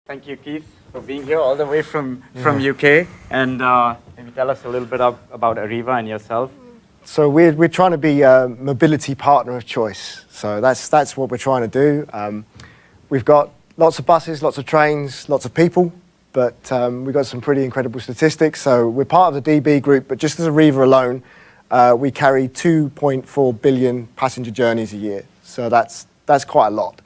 Thank you, Keith, for being here all the way from UK. And maybe tell us a little bit about Arriva and yourself. So we're trying to be a mobility partner of choice. So that's what we're trying to do. We've got lots of buses, lots of trains, lots of people, but we've got some pretty incredible statistics. So we're part of the DB group, but just as Arriva alone, we carry 2.4 billion passenger journeys a year. So that's quite a lot.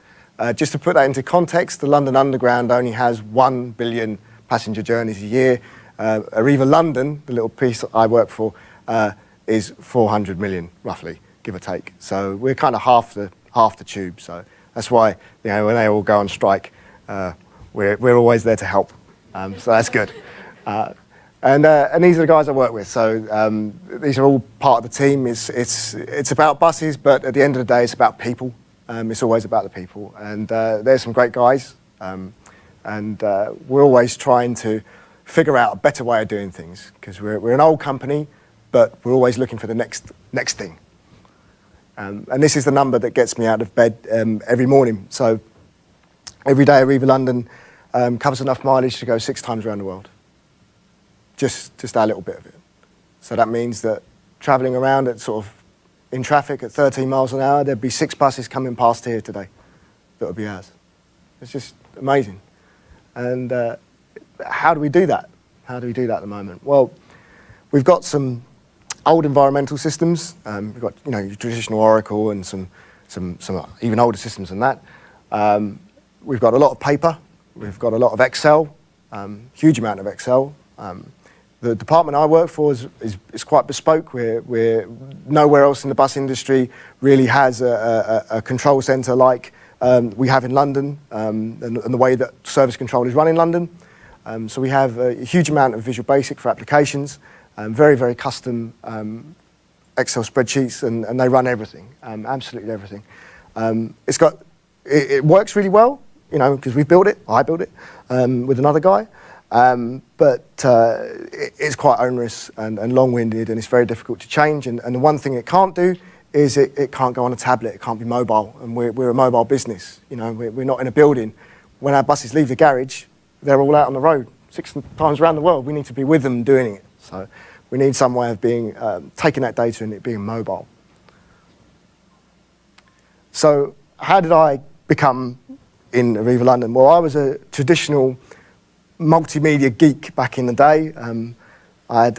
Just to put that into context, the London Underground only has 1 billion passenger journeys a year. Arriva London, the little piece I work for, is 400 million, roughly, give or take. So we're kind of half the tube. So that's why, when they all go on strike, we're always there to help. So that's good. And these are the guys I work with. So these are all part of the team. It's about buses, but at the end of the day, it's about people. It's always about the people. And there's some great guys. And we're always trying to figure out a better way of doing things, because we're an old company, but we're always looking for the next thing. And this is the number that gets me out of bed every morning. So every day Arriva London covers enough mileage to go 6 times around the world. Just our little bit of it. So that means that travelling around at sort of in traffic at 13 miles an hour, there'd be 6 buses coming past here today that would be ours. It's just amazing. And how do we do that? How do we do that at the moment? Well, we've got some old environmental systems. We've got your traditional Oracle and some even older systems than that. We've got a lot of paper. We've got a lot of Excel, huge amount of Excel. The department I work for is quite bespoke. We're nowhere else in the bus industry really has a control centre like we have in London, and the way that service control is run in London. So we have a huge amount of Visual Basic for applications, very, very custom Excel spreadsheets, and they run everything, absolutely everything. It works really well, because we built it, I built it, with another guy. But it's quite onerous and long-winded, and it's very difficult to change. And the one thing it can't do is it can't go on a tablet. It can't be mobile, and we're a mobile business. We're not in a building. When our buses leave the garage, they're all out on the road 6 times around the world. We need to be with them doing it. So we need some way of being taking that data and it being mobile. So how did I become in Arriva London? Well, I was a traditional multimedia geek back in the day. I had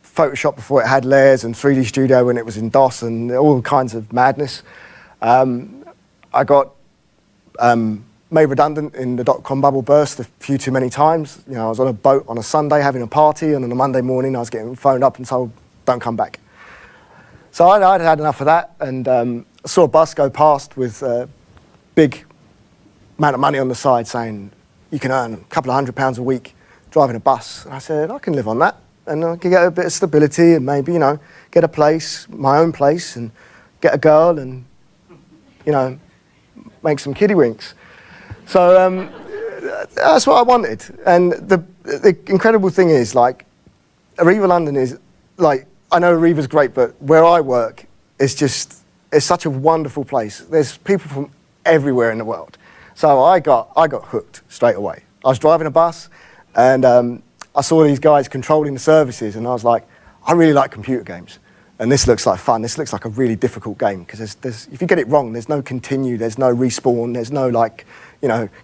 Photoshop before it had layers, and 3D Studio when it was in DOS, and all kinds of madness. I got made redundant in the dot-com bubble burst a few too many times. I was on a boat on a Sunday having a party, and on a Monday morning I was getting phoned up and told, don't come back. So I'd had enough of that, and I saw a bus go past with a big amount of money on the side saying, you can earn a couple of £100 a week driving a bus. And I said, I can live on that. And I can get a bit of stability and maybe, get a place, my own place, and get a girl and, make some kiddie winks. So that's what I wanted. And the incredible thing is, Arriva London is, I know Arriva's great, but where I work is it's such a wonderful place. There's people from everywhere in the world. So I got hooked straight away. I was driving a bus, and I saw these guys controlling the services, and I was like, I really like computer games, and this looks like fun. This looks like a really difficult game, because if you get it wrong, there's no continue, there's no respawn, there's no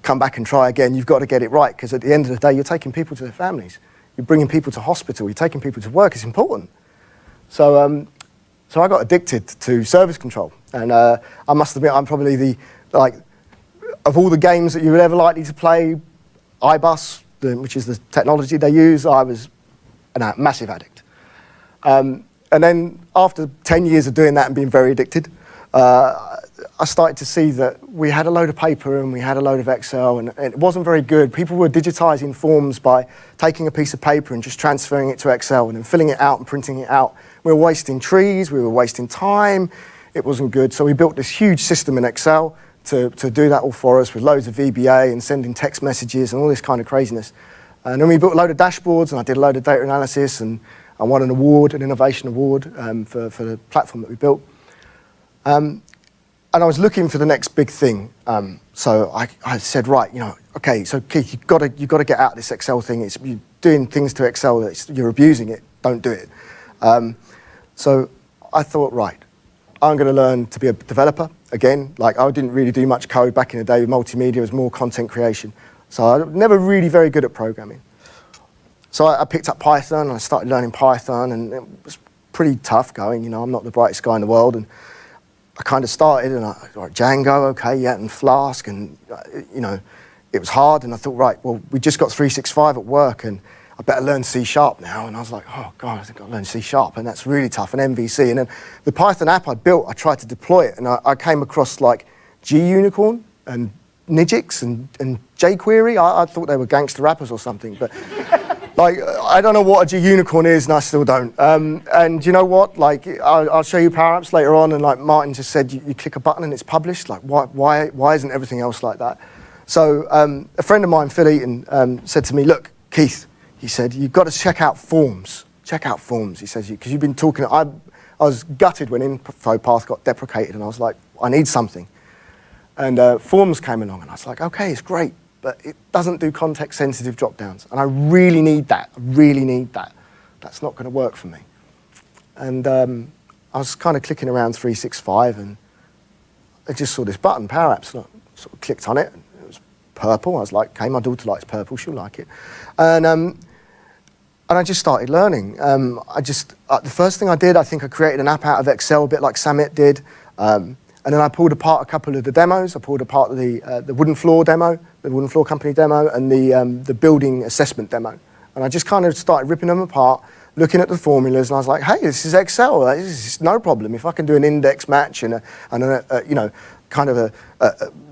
come back and try again. You've got to get it right, because at the end of the day, you're taking people to their families. You're bringing people to hospital. You're taking people to work. It's important. So I got addicted to service control, and I must admit, I'm probably of all the games that you were ever likely to play, iBus, which is the technology they use, I was a massive addict. And then after 10 years of doing that and being very addicted, I started to see that we had a load of paper and we had a load of Excel, and it wasn't very good. People were digitizing forms by taking a piece of paper and just transferring it to Excel and then filling it out and printing it out. We were wasting trees, we were wasting time. It wasn't good. So we built this huge system in Excel to do that all for us, with loads of VBA and sending text messages and all this kind of craziness. And then we built a load of dashboards, and I did a load of data analysis, and I won an innovation award for the platform that we built. And and I was looking for the next big thing. So I said, right, okay, so Keith, you've got to get out of this Excel thing. You're doing things to Excel, you're abusing it, don't do it. So I thought, right, I'm going to learn to be a developer again. Like, I didn't really do much code back in the day with multimedia. It was more content creation. So I was never really very good at programming. So I picked up Python, and I started learning Python, and it was pretty tough going. I'm not the brightest guy in the world, and I kind of started, and right, Django, okay, yeah, and Flask, and it was hard, and I thought, right, well, we just got 365 at work, and I better learn C# now. And I was like, oh God, I think I'll learn C#, and that's really tough, and MVC. And then the Python app I built, I tried to deploy it, and I came across like G-Unicorn and Nijix and jQuery. I thought they were gangster rappers or something, but like, I don't know what a G-Unicorn is, and I still don't. And you know what? Like, I'll show you PowerApps later on, and like Martin just said, you click a button and it's published. Like, why isn't everything else like that? So a friend of mine, Phil Eaton, said to me, look, Keith, he said, you've got to check out forms. Check out forms, he says, because you've been talking. I was gutted when InfoPath got deprecated, and I was like, I need something. And forms came along, and I was like, okay, it's great, but it doesn't do context-sensitive drop-downs, and I really need that. I really need that. That's not going to work for me. And I was kind of clicking around 365, and I just saw this button, PowerApps, and I sort of clicked on it, and it was purple. I was like, okay, my daughter likes purple, she'll like it. And I just started learning. The first thing I did, I think I created an app out of Excel, a bit like Samit did. And then I pulled apart a couple of the demos. I pulled apart the wooden floor demo, the wooden floor company demo, and the building assessment demo. And I just kind of started ripping them apart, looking at the formulas, and I was like, hey, this is Excel. This is no problem. If I can do an index match and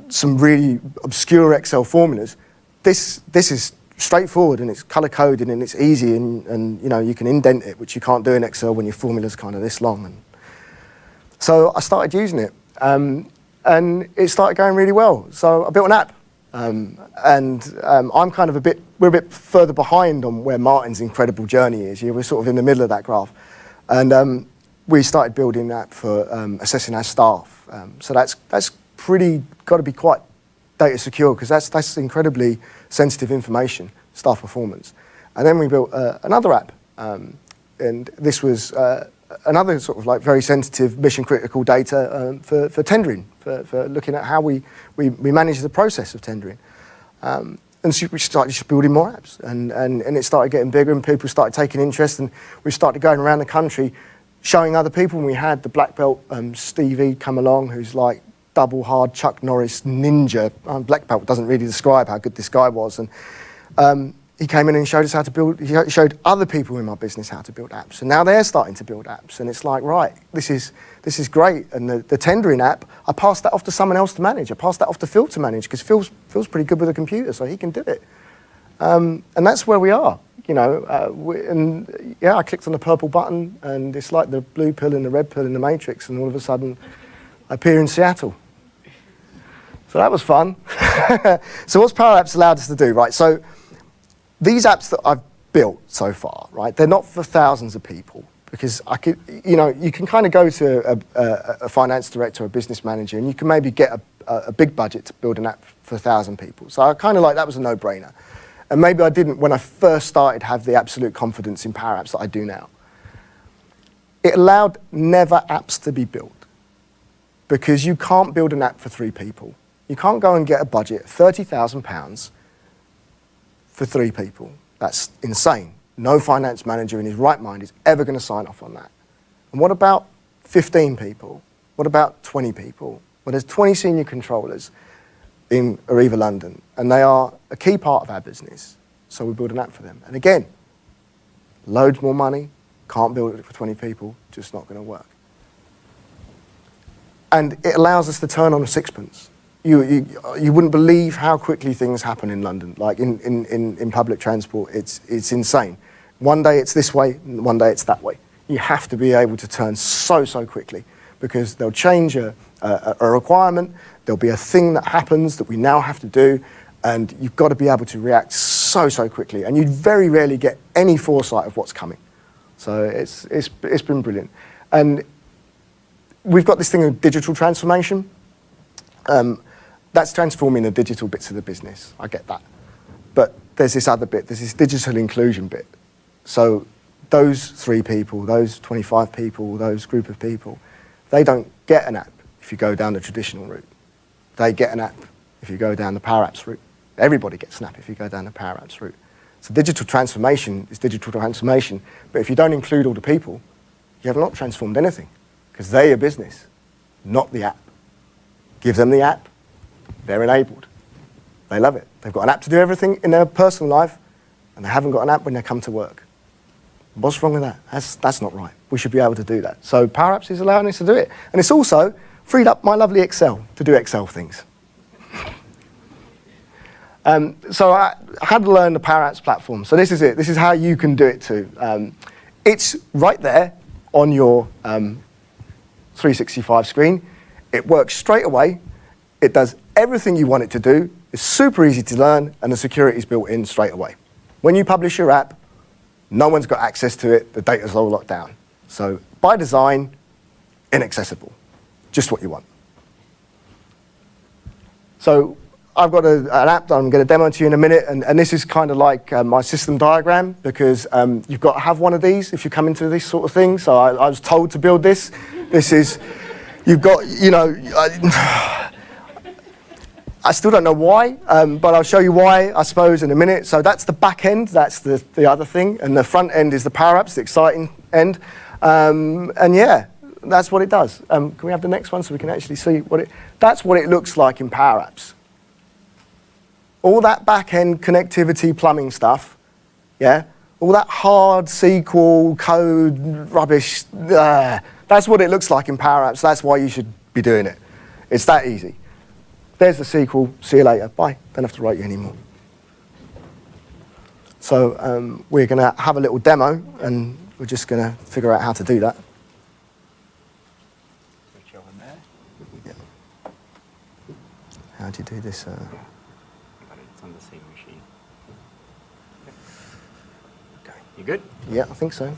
some really obscure Excel formulas, this is straightforward, and it's color coded, and it's easy, and you can indent it, which you can't do in Excel when your formula's kind of this long. And so I started using it. And it started going really well. So I built an app, I'm kind of we're a bit further behind on where Martin's incredible journey is. We're sort of in the middle of that graph. And we started building that for assessing our staff. So that's got to be quite data secure, because that's incredibly sensitive information, staff performance. And then we built another app, and this was another sort of like very sensitive mission critical data for tendering, for looking at how we manage the process of tendering. And so we started just building more apps, and it started getting bigger, and people started taking interest, and we started going around the country showing other people. And we had the black belt Stevie come along, who's like double hard Chuck Norris ninja. Black belt doesn't really describe how good this guy was. And he came in and showed us how to build. He showed other people in my business how to build apps, and now they're starting to build apps. And it's like, right, this is great. And the tendering app, I passed that off to someone else to manage. I passed that off to Phil to manage, because Phil's pretty good with a computer, so he can do it. And that's where we are, I clicked on the purple button, and it's like the blue pill and the red pill in the Matrix, and all of a sudden, I appear in Seattle. So that was fun. So what's PowerApps allowed us to do, right? So these apps that I've built so far, right, they're not for thousands of people, because I could, you can kind of go to a finance director or a business manager, and you can maybe get a big budget to build an app for 1,000 people. So I kind of like that was a no-brainer. And maybe I didn't, when I first started, have the absolute confidence in PowerApps that I do now. It allowed never apps to be built, because you can't build an app for 3 people. You can't go and get a budget of £30,000 for 3 people. That's insane. No finance manager in his right mind is ever going to sign off on that. And what about 15 people? What about 20 people? Well, there's 20 senior controllers in Arriva London, and they are a key part of our business. So we build an app for them. And again, loads more money, can't build it for 20 people, just not going to work. And it allows us to turn on a sixpence. You wouldn't believe how quickly things happen in London. Like in public transport, it's insane. One day it's this way, and one day it's that way. You have to be able to turn so quickly, because they'll change a requirement, there'll be a thing that happens that we now have to do, and you've got to be able to react so quickly, and you very rarely get any foresight of what's coming. So it's been brilliant. And we've got this thing of digital transformation. That's transforming the digital bits of the business. I get that. But there's this other bit, there's this digital inclusion bit. So those 3 people, those 25 people, those group of people, they don't get an app if you go down the traditional route. They get an app if you go down the PowerApps route. Everybody gets an app if you go down the PowerApps route. So digital transformation is digital transformation. But if you don't include all the people, you have not transformed anything, because they're your business, not the app. Give them the app, they're enabled. They love it. They've got an app to do everything in their personal life, and they haven't got an app when they come to work. What's wrong with that? That's not right. We should be able to do that. So PowerApps is allowing us to do it. And it's also freed up my lovely Excel to do Excel things. So I had to learn the PowerApps platform. So this is it. This is how you can do it too. It's right there on your 365 screen. It works straight away. It does everything you want it to do. It's super easy to learn, and the security is built in straight away. When you publish your app, no one's got access to it. The data's all locked down. So by design, inaccessible. Just what you want. So I've got an app that I'm going to demo to you in a minute, and this is kind of like my system diagram, because you've got to have one of these if you come into this sort of thing. So I was told to build this. This is, you've got, you know, I still don't know why, but I'll show you why, I suppose, in a minute. So that's the back end, that's the other thing, and the front end is the PowerApps, the exciting end. And yeah, that's what it does. Can we have the next one so we can actually see that's what it looks like in PowerApps. All that back-end connectivity plumbing stuff, yeah? All that hard SQL code rubbish, that's what it looks like in PowerApps. That's why you should be doing it. It's that easy. There's the SQL, see you later, bye. Don't have to write you anymore. So we're gonna have a little demo, and we're just gonna figure out how to do that. Switch over there. Yeah. How do you do this? It's on the same machine. Okay. You good? Yeah, I think so.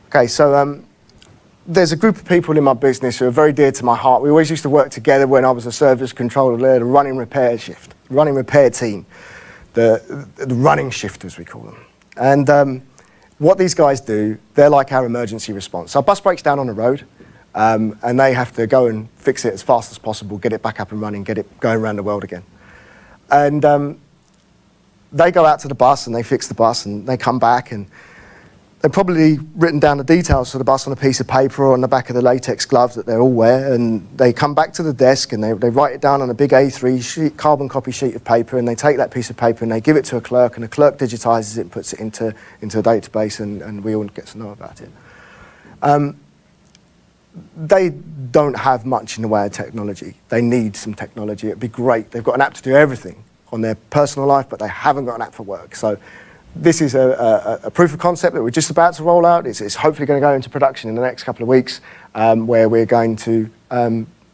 Okay, so there's a group of people in my business who are very dear to my heart. We always used to work together when I was a service controller there, the running repair shift, running repair team, the running shift, as we call them. And what these guys do, they're like our emergency response. Our bus breaks down on the road, and they have to go and fix it as fast as possible, get it back up and running, get it going around the world again. And they go out to the bus and they fix the bus, and they come back, and they've probably written down the details for the bus on a piece of paper or on the back of the latex glove that they all wear, and they come back to the desk and they write it down on a big A3 carbon copy sheet of paper, and they take that piece of paper and they give it to a clerk, and the clerk digitizes it and puts it into a database, and we all get to know about it. They don't have much in the way of technology. They need some technology. It'd be great. They've got an app to do everything on their personal life, but they haven't got an app for work. So this is a proof of concept that we're just about to roll out. It's hopefully going to go into production in the next couple of weeks, where we're going to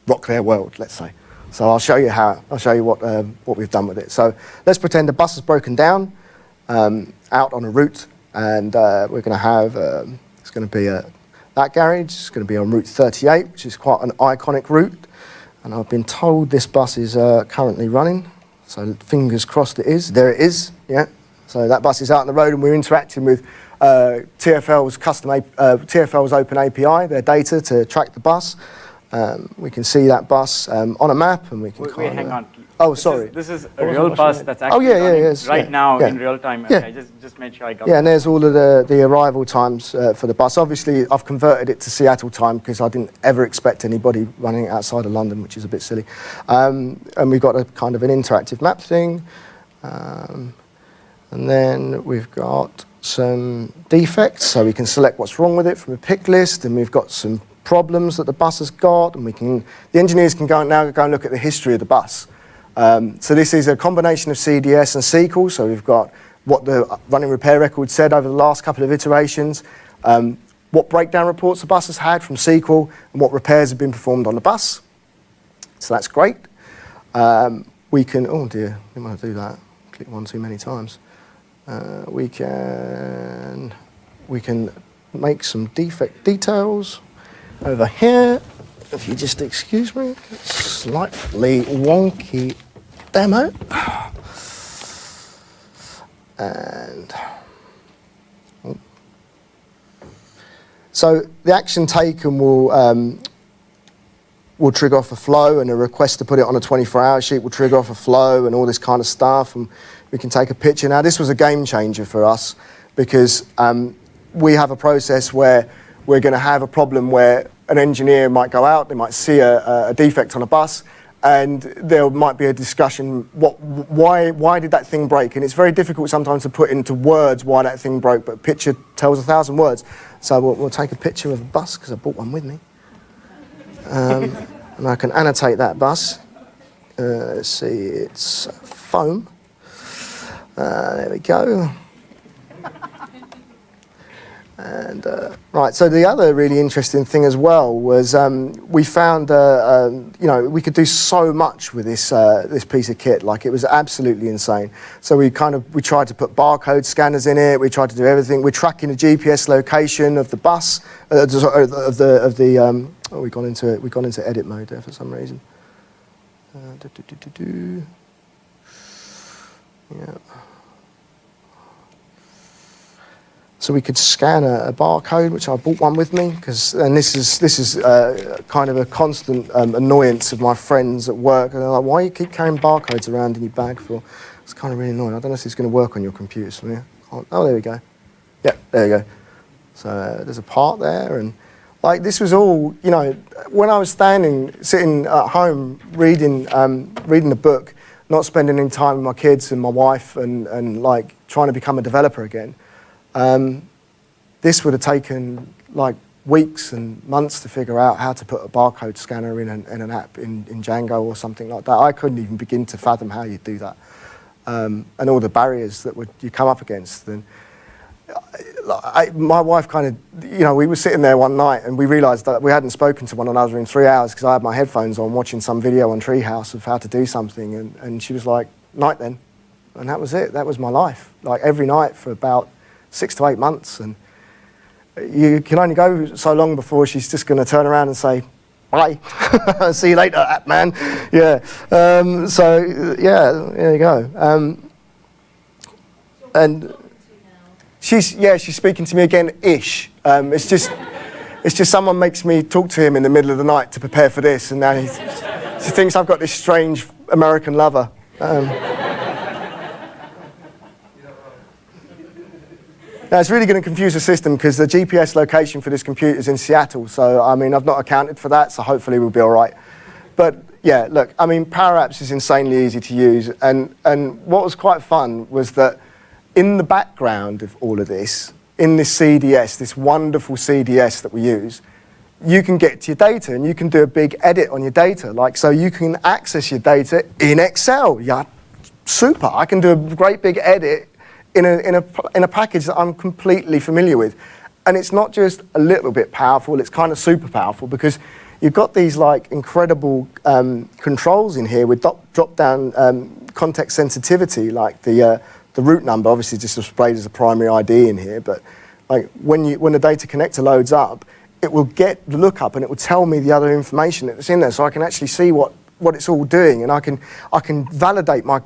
rock their world, let's say. So I'll show you how. I'll show you what we've done with it. So let's pretend the bus is broken down out on a route, and we're going to have it's going to be that garage. It's going to be on Route 38, which is quite an iconic route. And I've been told this bus is currently running. So fingers crossed it is. There it is. Yeah. So that bus is out on the road, and we're interacting with TfL's open API, their data to track the bus. We can see that bus on a map, and we can Wait, hang on. Oh, sorry. This is a real bus that's actually running now in real time. Yeah. I just made sure I got and there's all of the arrival times for the bus. Obviously, I've converted it to Seattle time because I didn't ever expect anybody running it outside of London, which is a bit silly. And we've got a kind of an interactive map thing. And then we've got some defects, so we can select what's wrong with it from a pick list, and we've got some problems that the bus has got, and the engineers can now go and look at the history of the bus. So this is a combination of CDS and SQL, so we've got what the running repair record said over the last couple of iterations, what breakdown reports the bus has had from SQL, and what repairs have been performed on the bus. So that's great. We can, oh dear, we might do that, click one too many times. We can make some defect details over here. if you just excuse me, slightly wonky demo. And so the action taken will trigger off a flow, and a request to put it on a 24-hour sheet will trigger off a flow and all this kind of stuff, and we can take a picture. Now, this was a game changer for us because we have a process where we're going to have a problem where an engineer might go out, they might see a defect on a bus, and there might be a discussion, why did that thing break? And it's very difficult sometimes to put into words why that thing broke, but a picture tells 1,000 words. So we'll take a picture of a bus, because I brought one with me. And I can annotate that bus. Let's see, it's foam. There we go. And right, so the other really interesting thing as well was we found, we could do so much with this this piece of kit. Like, it was absolutely insane. So we tried to put barcode scanners in it. We tried to do everything. We're tracking the GPS location of the bus, we've gone into edit mode there for some reason. Yeah. So we could scan a barcode, which I brought one with me, and this is kind of a constant annoyance of my friends at work. And they're like, "Why do you keep carrying barcodes around in your bag for?" It's kind of really annoying. I don't know if it's going to work on your computer. So yeah. Oh, there we go. Yeah, there you go. So there's a part there, and like, this was all, when I was sitting at home reading the book, not spending any time with my kids and my wife, and like trying to become a developer again. This would have taken like weeks and months to figure out how to put a barcode scanner in an app in Django or something like that. I couldn't even begin to fathom how you'd do that, and all the barriers that you come up against. And my wife kind of, we were sitting there one night and we realised that we hadn't spoken to one another in 3 hours because I had my headphones on watching some video on Treehouse of how to do something, and she was like, "Night then," and that was it. That was my life, like every night for about 6 to 8 months. And you can only go so long before she's just going to turn around and say, "Bye, see you later, app man." Yeah. So yeah, there you go. And she's speaking to me again, ish. It's just someone makes me talk to him in the middle of the night to prepare for this, and now he thinks I've got this strange American lover. Now, it's really going to confuse the system because the GPS location for this computer is in Seattle. So, I mean, I've not accounted for that, so hopefully we'll be all right. But, yeah, look, I mean, PowerApps is insanely easy to use. And what was quite fun was that in the background of all of this, in this CDS, this wonderful CDS that we use, you can get to your data and you can do a big edit on your data. Like, so you can access your data in Excel. Yeah, super. I can do a great big edit in a package that I'm completely familiar with. And it's not just a little bit powerful, it's kind of super powerful because you've got these like incredible controls in here with drop-down context sensitivity, like the root number obviously just displayed as a primary ID in here, but like when the data connector loads up, it will get the lookup and it will tell me the other information that's in there, so I can actually see what it's all doing, and I can validate my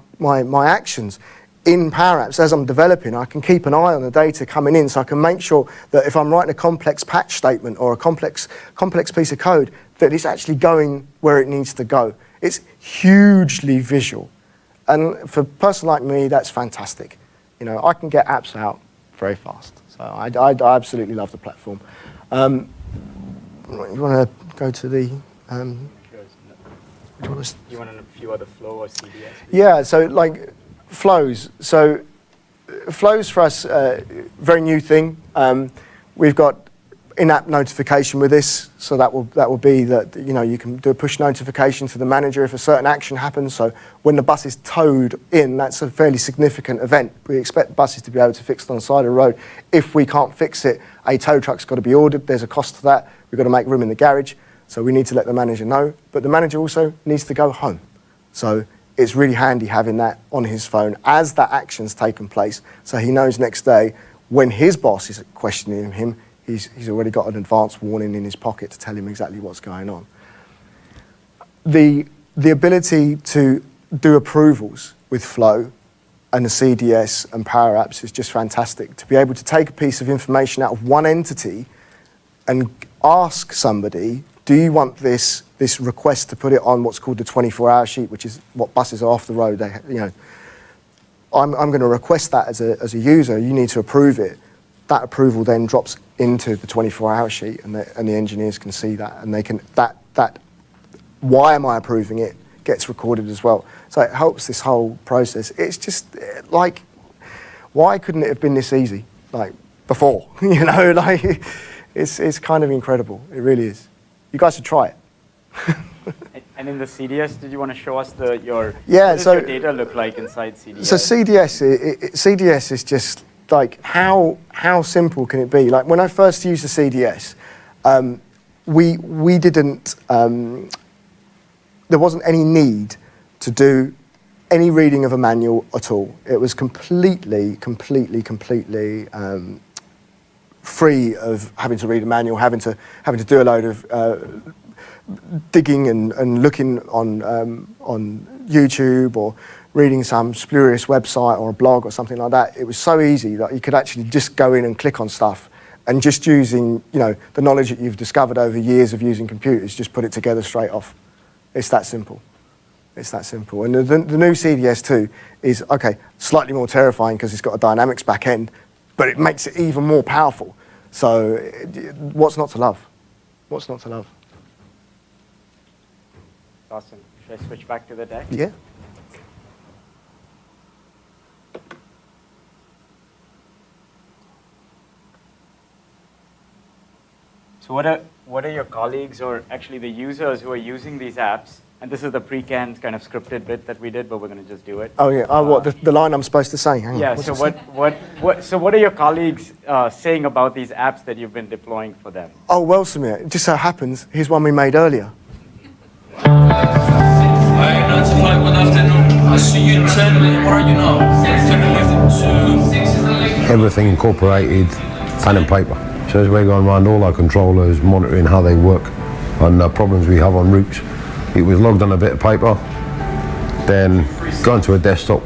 actions in PowerApps as I'm developing. I can keep an eye on the data coming in, so I can make sure that if I'm writing a complex patch statement or a complex piece of code, that it's actually going where it needs to go. It's hugely visual, and for a person like me, that's fantastic. I can get apps out very fast, so I absolutely love the platform. You want to go to the? You want a few other flow or CDS? Yeah, so like flows. So flows for us, very new thing. We've got in-app notification with this, so that will be that you can do a push notification to the manager if a certain action happens. So when the bus is towed in, that's a fairly significant event. We expect buses to be able to fix it on the side of the road. If we can't fix it, a tow truck's got to be ordered. There's a cost to that. We've got to make room in the garage, so we need to let the manager know. But the manager also needs to go home. So it's really handy having that on his phone as that action's taken place, so he knows next day when his boss is questioning him, he's already got an advance warning in his pocket to tell him exactly what's going on. the ability to do approvals with Flow and the CDS and PowerApps is just fantastic. To be able to take a piece of information out of one entity and ask somebody, do you want this request to put it on what's called the 24-hour sheet, which is what buses are off the road. I'm going to request that as a user. You need to approve it. That approval then drops into the 24-hour sheet, and the engineers can see that, and they can that why am I approving it gets recorded as well. So it helps this whole process. It's just like, why couldn't it have been this easy like before? It's kind of incredible. It really is. You guys should try it. And in the CDS, did you want to show us your yeah? What does your data look like inside CDS? So CDS is just like how simple can it be? Like when I first used the CDS, we didn't. There wasn't any need to do any reading of a manual at all. It was completely free of having to read a manual, having to do a load of digging and looking on YouTube or reading some spurious website or a blog or something like that. It was so easy that you could actually just go in and click on stuff, and just using the knowledge that you've discovered over years of using computers, just put it together straight off. It's that simple. It's that simple. And the new CDS 2 is, okay, slightly more terrifying because it's got a dynamics back end, but it makes it even more powerful. So what's not to love? What's not to love? Awesome. Should I switch back to the deck? Yeah. So what are your colleagues, or actually the users who are using these apps? And this is the pre-canned kind of scripted bit that we did, but we're going to just do it. Oh yeah. Oh, what the line I'm supposed to say? Hang on. Yeah. So what are your colleagues saying about these apps that you've been deploying for them? Oh well, Samir. It just so happens here's one we made earlier. Hi, 95, good afternoon. I see you 10, where are you now? 10 to Everything incorporated, pen and paper. So as we're going around all our controllers, monitoring how they work and the problems we have on routes, it was logged on a bit of paper, then going to a desktop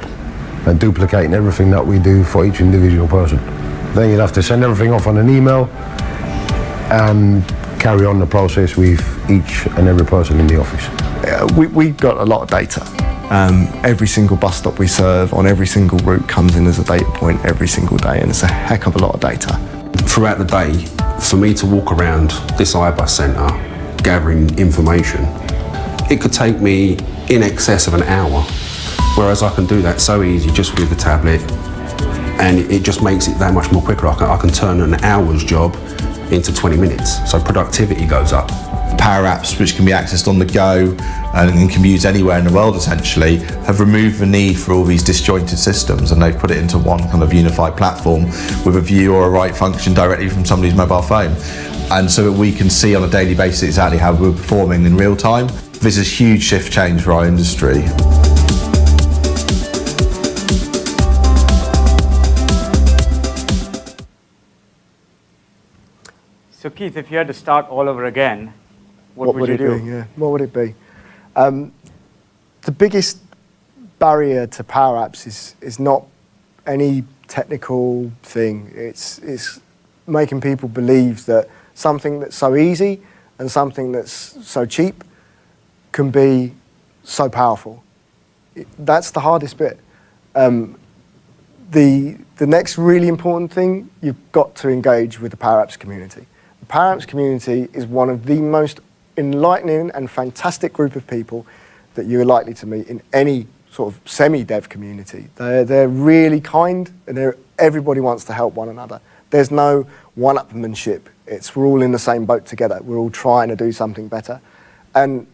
and duplicating everything that we do for each individual person. Then you'd have to send everything off on an email and carry on the process with each and every person in the office. We've got a lot of data. Every single bus stop we serve on every single route comes in as a data point every single day, and it's a heck of a lot of data. Throughout the day, for me to walk around this iBus centre gathering information, it could take me in excess of an hour, whereas I can do that so easy just with the tablet, and it just makes it that much more quicker. I can turn an hour's job into 20 minutes, so productivity goes up. PowerApps, which can be accessed on the go and can be used anywhere in the world essentially, have removed the need for all these disjointed systems, and they've put it into one kind of unified platform with a view or a write function directly from somebody's mobile phone. And so that we can see on a daily basis exactly how we're performing in real time. This is a huge shift change for our industry. So Keith, if you had to start all over again, what would you do? Be? Yeah. What would it be? The biggest barrier to PowerApps is not any technical thing. It's making people believe that something that's so easy and something that's so cheap can be so powerful. That's the hardest bit. The next really important thing, you've got to engage with the PowerApps community. The PowerApps community is one of the most enlightening and fantastic group of people that you're likely to meet in any sort of semi-dev community. They're really kind, and everybody wants to help one another. There's no one-upmanship. We're all in the same boat together. We're all trying to do something better and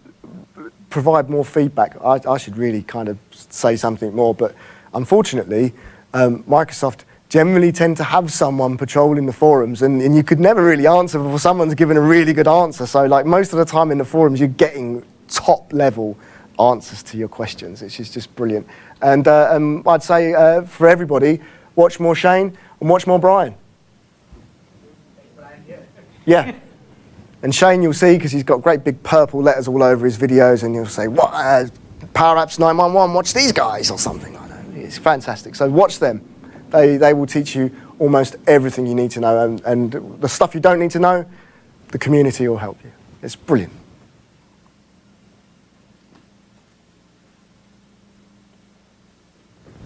provide more feedback. I should really kind of say something more, but unfortunately, Microsoft generally tend to have someone patrolling the forums, and you could never really answer before someone's given a really good answer. So like most of the time in the forums, you're getting top level answers to your questions, which is just brilliant. And I'd say for everybody, watch more Shane and watch more Brian. Yeah. And Shane, you'll see, because he's got great big purple letters all over his videos, and he'll say, "What? PowerApps 911, watch these guys," or something like that. It's fantastic. So watch them. They will teach you almost everything you need to know, and the stuff you don't need to know, the community will help you. It's brilliant.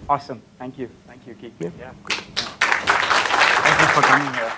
Awesome. Thank you. Thank you, Geek. Yeah. Yeah. Thank you for coming here.